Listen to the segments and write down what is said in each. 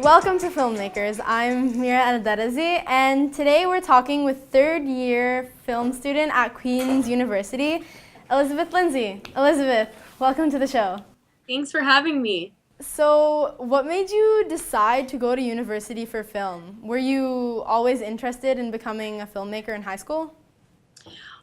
Welcome to Filmmakers. I'm Mira Anadetazi, and today we're talking with third-year film student at Queen's University, Elizabeth Lindsay. Elizabeth, welcome to the show. Thanks for having me. So, what made you decide to go to university for film? Were you always interested in becoming a filmmaker in high school?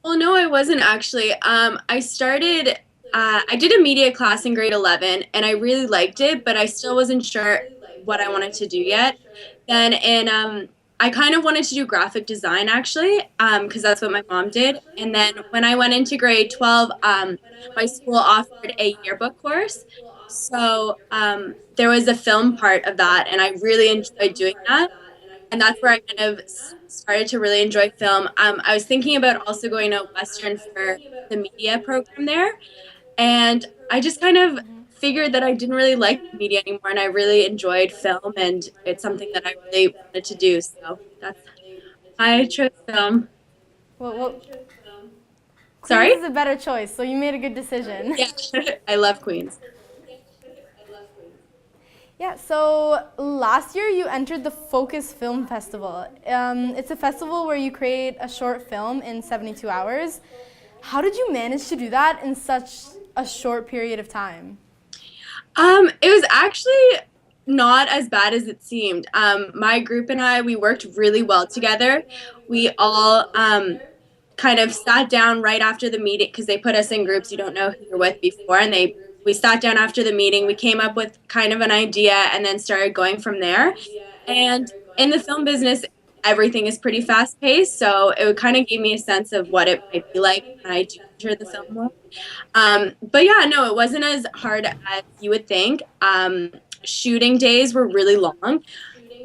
Well, no, I wasn't actually. I did a media class in grade 11 and I really liked it, but I still wasn't sure what I wanted to do yet. I kind of wanted to do graphic design actually, because that's what my mom did. And then when I went into grade 12, my school offered a yearbook course. There was a film part of that, and I really enjoyed doing that. And that's where I kind of started to really enjoy film. I was thinking about also going to Western for the media program there, and I just kind of figured that I didn't really like media anymore, and I really enjoyed film, and it's something that I really wanted to do. So that's why I chose film. Well, Queens Sorry? is a better choice, so you made a good decision. Yeah, I love Queens. Yeah, so last year you entered the Focus Film Festival. It's a festival where you create a short film in 72 hours. How did you manage to do that in such a short period of time? It was actually not as bad as it seemed. My group and I, we worked really well together. We all kind of sat down right after the meeting because they put us in groups you don't know who you're with before, and we sat down after the meeting. We came up with kind of an idea and then started going from there. And in the film business, everything is pretty fast paced, so it kind of gave me a sense of what it might be like when I do enter the film world. But yeah, no, it wasn't as hard as you would think. Shooting days were really long,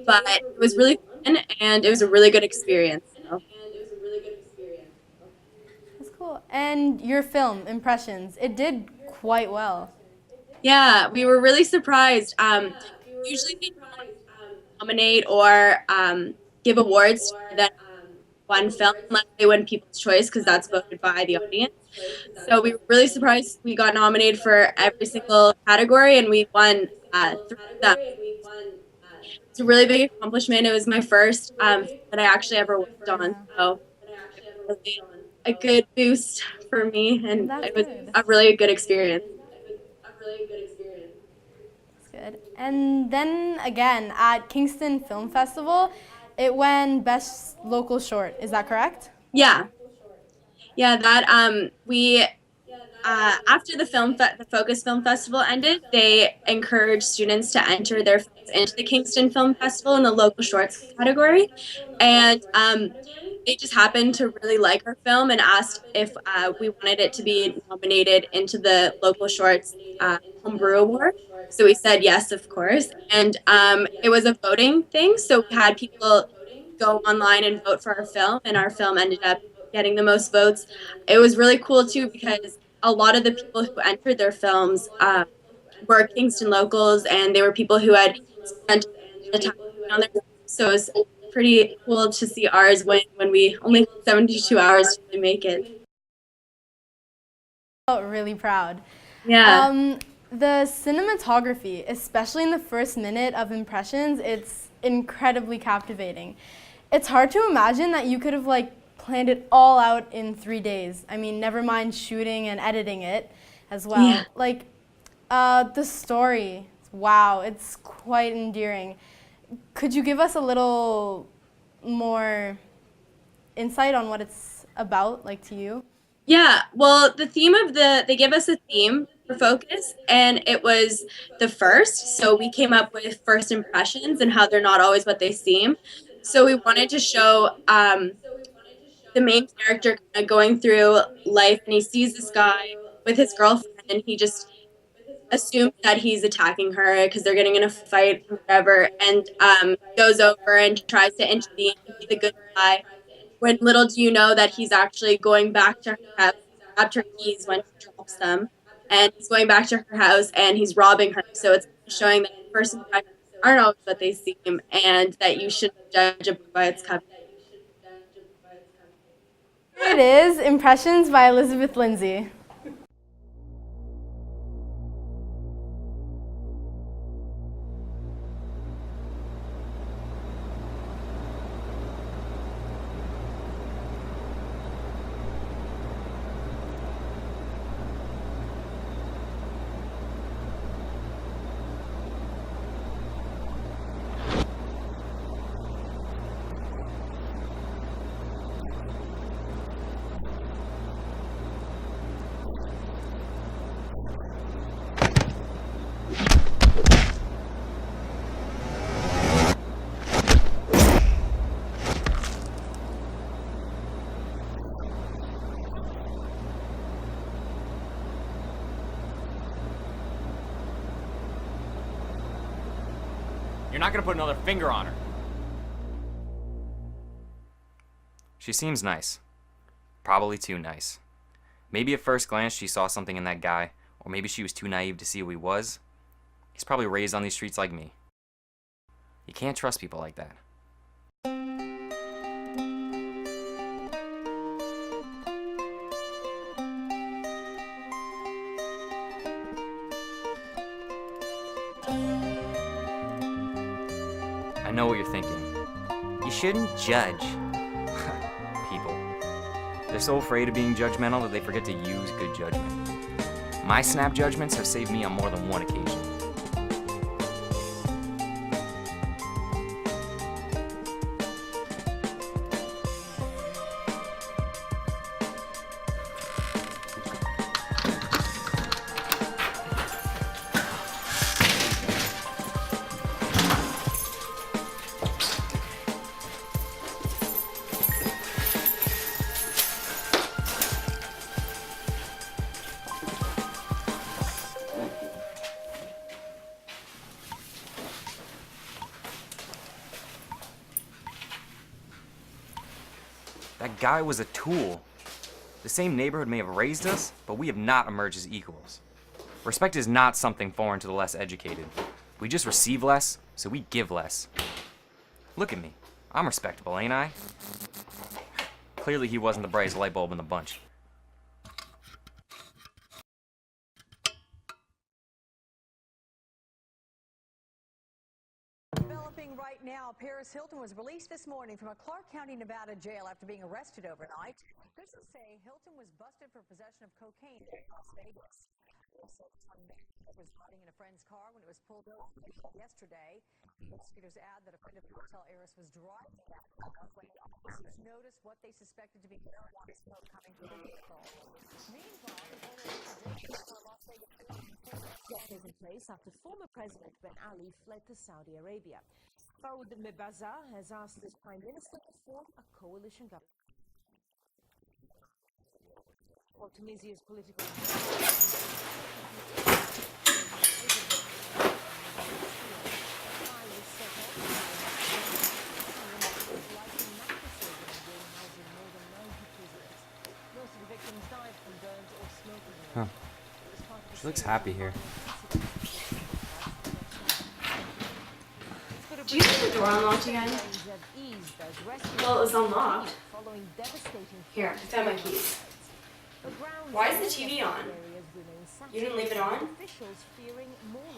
but it was really fun and it was a really good experience. So. That's cool. And your film, Impressions, it did quite well. Yeah, we were really surprised. Usually they don't nominate or give awards to that one film unless they win People's Choice because that's voted by the audience. So we were really surprised we got nominated for every single category and we won three of them. It's a really big accomplishment. It was my first that I actually ever worked on. So it was really a good boost for me and That's it was good. a really good experience. That's good. And then again, at Kingston Film Festival, it won Best Local Short. Is that correct? Yeah. Yeah, that we after the Focus Film Festival ended, they encouraged students to enter their films into the Kingston Film Festival in the local shorts category, and they just happened to really like our film and asked if we wanted it to be nominated into the local shorts homebrew award. So we said yes, of course, and it was a voting thing. So we had people go online and vote for our film, and our film ended up getting the most votes. It was really cool too because a lot of the people who entered their films were Kingston locals, and they were people who had spent the time on their films. So it was pretty cool to see ours when we only had 72 hours to really make it. Felt really proud. Yeah. The cinematography, especially in the first minute of Impressions, it's incredibly captivating. It's hard to imagine that you could have planned it all out in 3 days. I mean, never mind shooting and editing it as well. Yeah. The story, wow, it's quite endearing. Could you give us a little more insight on what it's about, to you? Yeah, well, they give us a theme for Focus, and it was the first. So we came up with first impressions and how they're not always what they seem. So we wanted to show the main character kind of going through life, and he sees this guy with his girlfriend, and he just assumes that he's attacking her because they're getting in a fight or whatever, and goes over and tries to intervene and be the good guy when little do you know that he's actually going back to her house, grabbed her keys when she drops them, and he's going back to her house and he's robbing her. So it's showing that first impressions aren't always what they seem, and that you shouldn't judge a book by its cover. Here it is, Impressions by Elizabeth Lindsay. You're not gonna put another finger on her. She seems nice. Probably too nice. Maybe at first glance she saw something in that guy, or maybe she was too naive to see who he was. He's probably raised on these streets like me. You can't trust people like that. I know what you're thinking. You shouldn't judge. People. They're so afraid of being judgmental that they forget to use good judgment. My snap judgments have saved me on more than one occasion. That guy was a tool. The same neighborhood may have raised us, but we have not emerged as equals. Respect is not something foreign to the less educated. We just receive less, so we give less. Look at me. I'm respectable, ain't I? Clearly he wasn't the brightest light bulb in the bunch. Developing right now, Paris Hilton was released this morning from a Clark County, Nevada jail after being arrested overnight. Officials say Hilton was busted for possession of cocaine in Las Vegas. Also, one man was riding in a friend's car when it was pulled over yesterday. Investigators add that a friend of the hotel heiress was driving that car when officers noticed what they suspected to be marijuana smoke coming from the vehicle. Meanwhile, the owner of the Las Vegas Death taken place after former President Ben Ali fled to Saudi Arabia. Faroud Mebaza has asked his prime minister to form a coalition government. Well, Tunisia's political Huh. She looks happy here. Do you see the door unlocked again? Well, it was unlocked. Here, I found my keys. Why is the TV on? You didn't leave it on?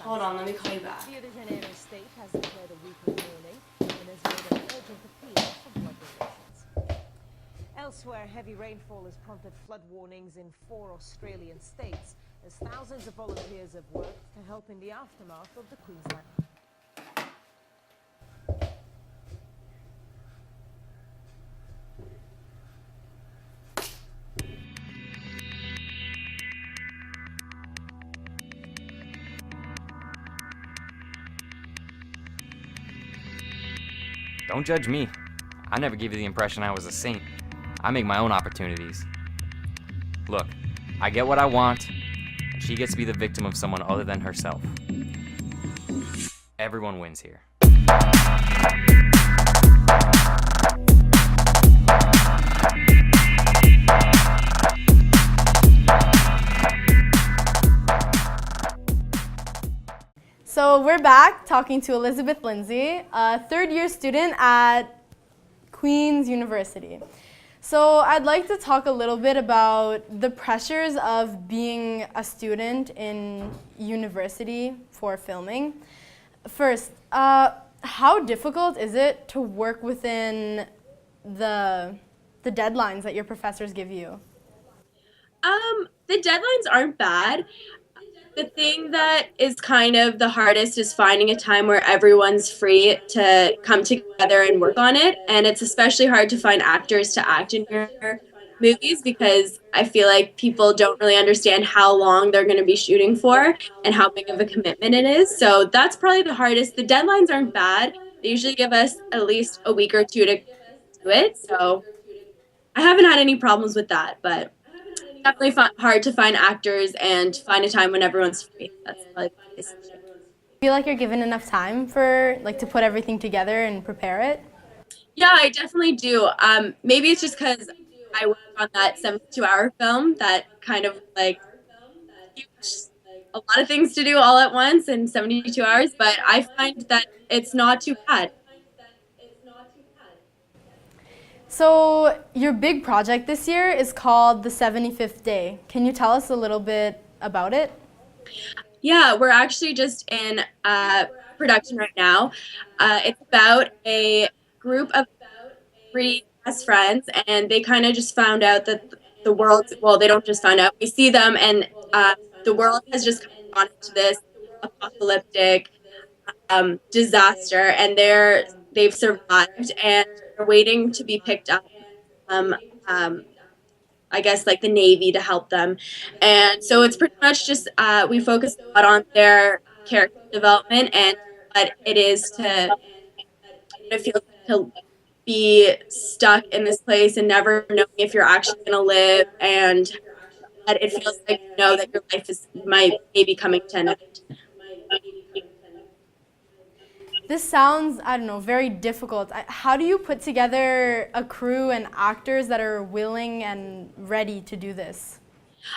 Hold on, let me call you back. Rio de Janeiro state has declared a week of mourning and has made an urgent appeal for blood donations. Elsewhere, heavy rainfall has prompted flood warnings in 4 Australian states as thousands of volunteers have worked to help in the aftermath of the Queensland. Don't judge me. I never gave you the impression I was a saint. I make my own opportunities. Look, I get what I want, and she gets to be the victim of someone other than herself. Everyone wins here. So we're back talking to Elizabeth Lindsay, a third-year student at Queen's University. So I'd like to talk a little bit about the pressures of being a student in university for filming. First, how difficult is it to work within the deadlines that your professors give you? The deadlines aren't bad. The thing that is kind of the hardest is finding a time where everyone's free to come together and work on it. And it's especially hard to find actors to act in your movies because I feel like people don't really understand how long they're going to be shooting for and how big of a commitment it is. So that's probably the hardest. The deadlines aren't bad. They usually give us at least a week or two to do it. So I haven't had any problems with that, but definitely hard to find actors and find a time when everyone's free. That's probably the biggest issue. Feel like you're given enough time for like to put everything together and prepare it? Yeah, I definitely do. Maybe it's just because I work on that 72-hour film that kind of like a lot of things to do all at once in 72 hours, but I find that it's not too bad. So your big project this year is called The 75th Day. Can you tell us a little bit about it? Yeah, we're actually just in production right now. It's about a group of 3 best friends, and they kind of just found out that the world, well, they don't just find out, we see them, and the world has just kind of gone into this apocalyptic disaster, and they've survived, and they're waiting to be picked up. Um, um, I guess like the Navy to help them, and so it's pretty much just we focus a lot on their character development and what it is to feel to be stuck in this place and never knowing if you're actually going to live, and that it feels like you know that your life is might maybe coming to an end. This sounds, I don't know, very difficult. How do you put together a crew and actors that are willing and ready to do this?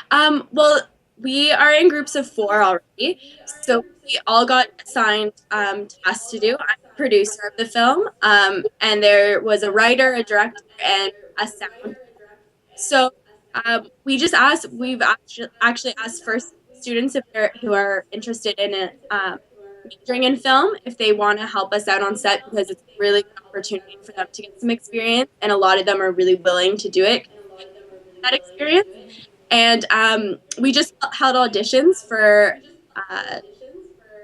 Well, we are in groups of 4 already, so we all got assigned tasks to do. I'm the producer of the film, and there was a writer, a director, and a sound. So we just asked. We've actually asked first students if who are interested in it. Majoring in film if they want to help us out on set, because it's a really good opportunity for them to get some experience, and a lot of them are really willing to do it, that experience. And we just held auditions for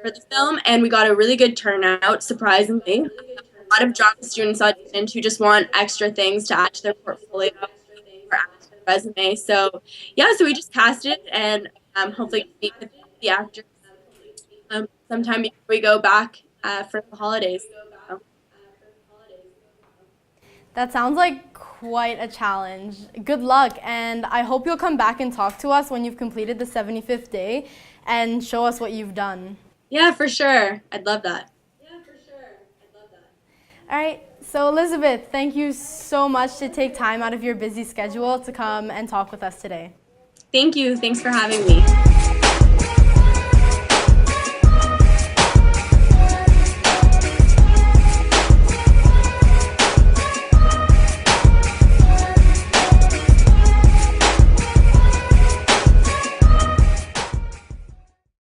the film, and we got a really good turnout, surprisingly. A lot of drama students auditioned who just want extra things to add to their portfolio or add to their resume. So yeah, so we just cast it, and hopefully meet with the actors sometime before we go back for the holidays. So. That sounds like quite a challenge. Good luck, and I hope you'll come back and talk to us when you've completed the 75th day and show us what you've done. Yeah, for sure. I'd love that. All right, so Elizabeth, thank you so much to take time out of your busy schedule to come and talk with us today. Thank you. Thanks for having me.